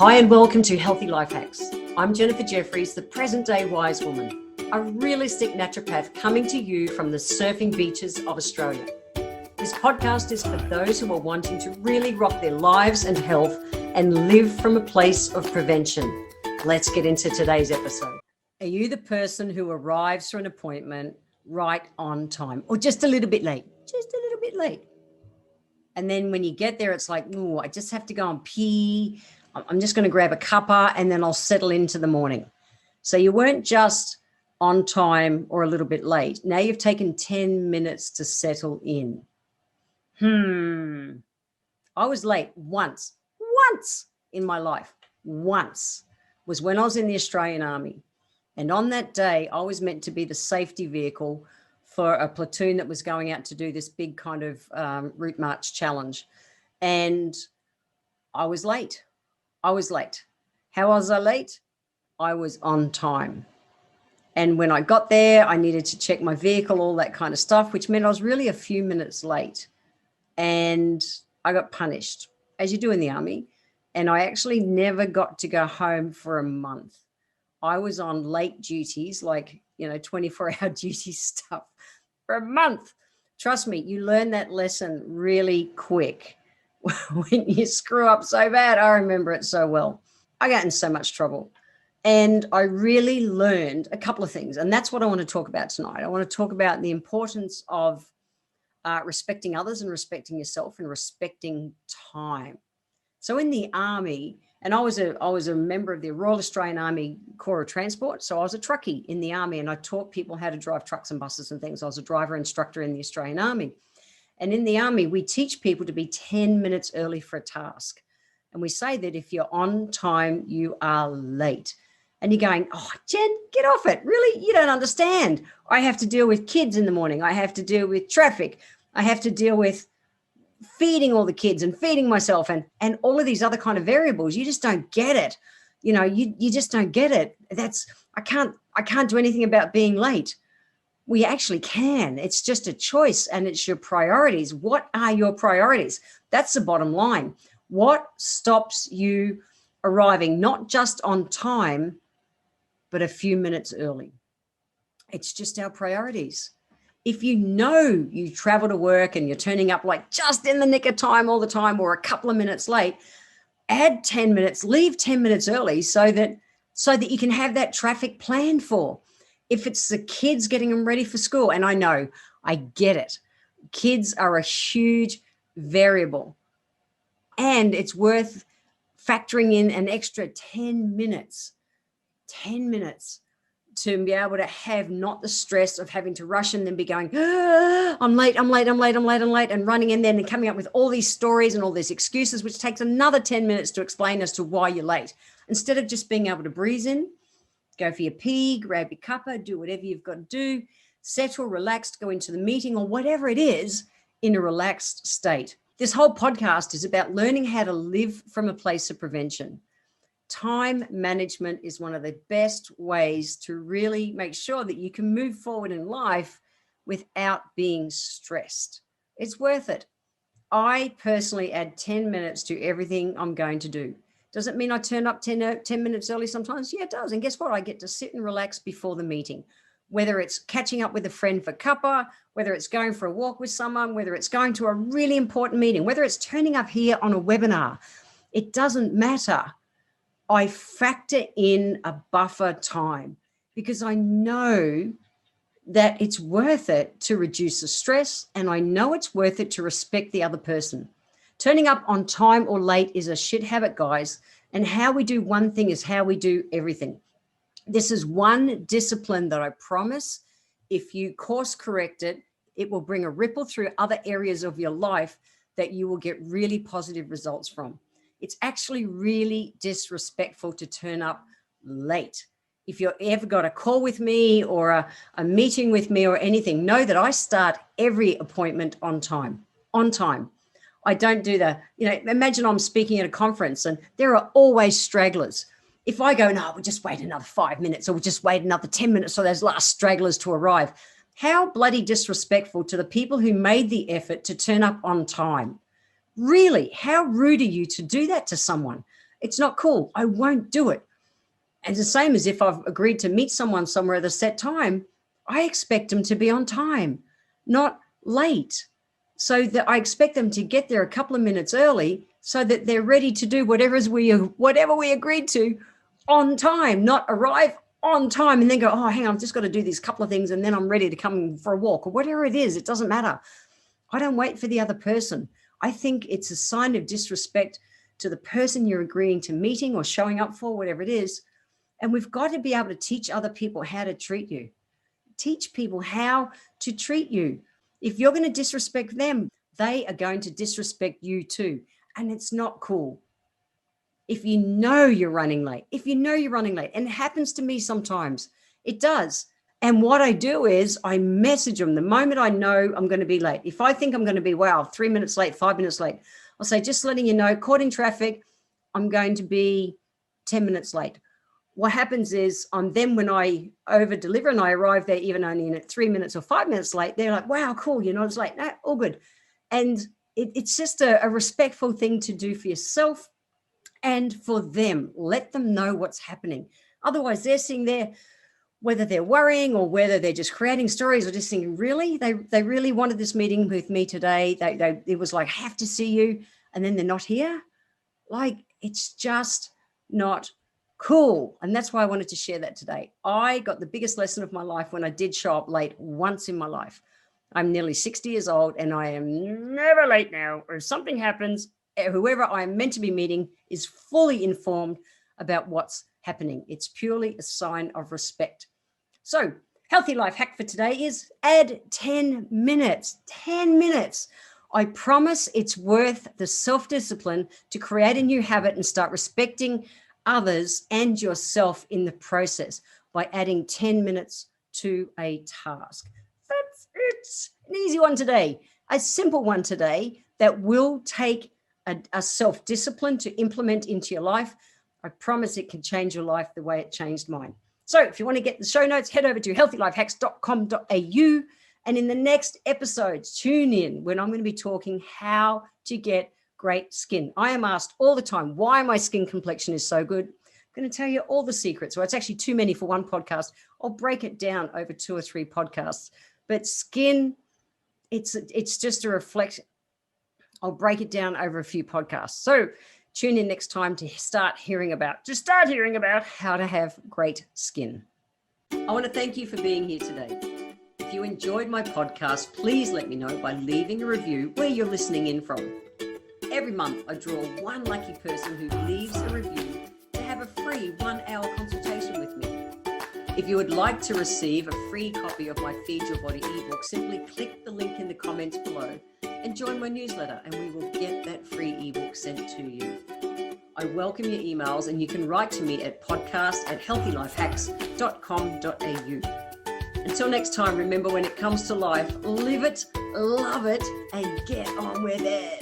Hi and welcome to Healthy Life Hacks. I'm Jennifer Jefferies, the present-day wise woman, a realistic naturopath coming to you from the surfing beaches of Australia. This podcast is for those who are wanting to really rock their lives and health and live from a place of prevention. Let's get into today's episode. Are you the person who arrives for an appointment right on time or just a little bit late? Just a little bit late. And then when you get there, it's like, oh, I just have to go and pee. I'm just going to grab a cuppa and then I'll settle into the morning. So you weren't just on time or a little bit late. Now you've taken 10 minutes to settle in. I was late once in my life. Once was when I was in the Australian Army. And on that day, I was meant to be the safety vehicle for a platoon that was going out to do this big kind of route march challenge. And I was late. How was I late? I was on time. And when I got there, I needed to check my vehicle, all that kind of stuff, which meant I was really a few minutes late. And I got punished, as you do in the Army. And I actually never got to go home for a month. I was on late duties, like, 24-hour duty stuff for a month. Trust me, you learn that lesson really quick. When you screw up so bad, I remember it so well. I got in so much trouble. And I really learned a couple of things. And that's what I want to talk about tonight. I want to talk about the importance of respecting others and respecting yourself and respecting time. So in the Army, and I was a member of the Royal Australian Army Corps of Transport. So I was a truckie in the Army and I taught people how to drive trucks and buses and things. I was a driver instructor in the Australian Army. And in the Army, we teach people to be 10 minutes early for a task. And we say that if you're on time, you are late. And you're going, oh, Jen, get off it. Really? You don't understand. I have to deal with kids in the morning. I have to deal with traffic. I have to deal with feeding all the kids and feeding myself and all of these other kind of variables. You just don't get it. You just don't get it. I can't do anything about being late. We actually can. It's just a choice and it's your priorities. What are your priorities? That's the bottom line. What stops you arriving not just on time, but a few minutes early? It's just our priorities. If you know you travel to work and you're turning up like just in the nick of time all the time or a couple of minutes late, add 10 minutes, leave 10 minutes early so that you can have that traffic planned for. If it's the kids getting them ready for school, and I get it. Kids are a huge variable and it's worth factoring in an extra 10 minutes to be able to have not the stress of having to rush and then be going, I'm late, and running in there and coming up with all these stories and all these excuses, which takes another 10 minutes to explain as to why you're late. Instead of just being able to breeze in, go for your pee, grab your cuppa, do whatever you've got to do, settle, relaxed, go into the meeting or whatever it is in a relaxed state. This whole podcast is about learning how to live from a place of prevention. Time management is one of the best ways to really make sure that you can move forward in life without being stressed. It's worth it. I personally add 10 minutes to everything I'm going to do. Does it mean I turn up 10 minutes early sometimes? Yeah, it does. And guess what? I get to sit and relax before the meeting, whether it's catching up with a friend for cuppa, whether it's going for a walk with someone, whether it's going to a really important meeting, whether it's turning up here on a webinar. It doesn't matter. I factor in a buffer time because I know that it's worth it to reduce the stress and I know it's worth it to respect the other person. Turning up on time or late is a shit habit, guys. And how we do one thing is how we do everything. This is one discipline that I promise if you course correct it, it will bring a ripple through other areas of your life that you will get really positive results from. It's actually really disrespectful to turn up late. If you've ever got a call with me or a meeting with me or anything, know that I start every appointment on time. I don't do imagine I'm speaking at a conference and there are always stragglers. If I go, no, we'll just wait another 5 minutes or we'll just wait another 10 minutes for those last stragglers to arrive. How bloody disrespectful to the people who made the effort to turn up on time. Really, how rude are you to do that to someone? It's not cool. I won't do it. And the same as if I've agreed to meet someone somewhere at a set time, I expect them to be on time, not late. So that I expect them to get there a couple of minutes early so that they're ready to do whatever we agreed to on time, not arrive on time and then go, oh, hang on, I've just got to do these couple of things and then I'm ready to come for a walk or whatever it is. It doesn't matter. I don't wait for the other person. I think it's a sign of disrespect to the person you're agreeing to meeting or showing up for, whatever it is. And we've got to be able to teach other people how to treat you. Teach people how to treat you. If you're going to disrespect them, they are going to disrespect you too. And it's not cool. If you know you're running late, and it happens to me sometimes, it does. And what I do is I message them the moment I know I'm going to be late. If I think I'm going to be, 3 minutes late, 5 minutes late, I'll say, just letting you know, caught in traffic, I'm going to be 10 minutes late. What happens is then when I over deliver and I arrive there even only in 3 minutes or 5 minutes late, they're like, wow, cool. It's like, no, all good. And it's just a respectful thing to do for yourself and for them. Let them know what's happening. Otherwise, they're sitting there, whether they're worrying or whether they're just creating stories or just thinking, really, they really wanted this meeting with me today. It was like, have to see you. And then they're not here. Like, it's just not cool. And that's why I wanted to share that today. I got the biggest lesson of my life when I did show up late once in my life. I'm nearly 60 years old and I am never late now. Or if something happens, whoever I'm meant to be meeting is fully informed about what's happening. It's purely a sign of respect. So, healthy life hack for today is add 10 minutes. 10 minutes. I promise it's worth the self-discipline to create a new habit and start respecting others and yourself in the process by adding 10 minutes to a task. That's it. An easy one today, a simple one today that will take a self-discipline to implement into your life. I promise it can change your life the way it changed mine. So if you want to get the show notes, head over to healthylifehacks.com.au. And in the next episodes, tune in when I'm going to be talking how to get great skin. I am asked all the time why my skin complexion is so good. I'm going to tell you all the secrets. Well, it's actually too many for one podcast. I'll break it down over 2 or 3 podcasts. But skin, it's just a reflection. I'll break it down over a few podcasts. So tune in next time to start hearing about how to have great skin. I want to thank you for being here today. If you enjoyed my podcast, please let me know by leaving a review where you're listening in from. Every month, I draw one lucky person who leaves a review to have a free 1-hour consultation with me. If you would like to receive a free copy of my Feed Your Body ebook, simply click the link in the comments below and join my newsletter, and we will get that free ebook sent to you. I welcome your emails, and you can write to me at podcast@healthylifehacks.com.au. Until next time, remember, when it comes to life, live it, love it, and get on with it.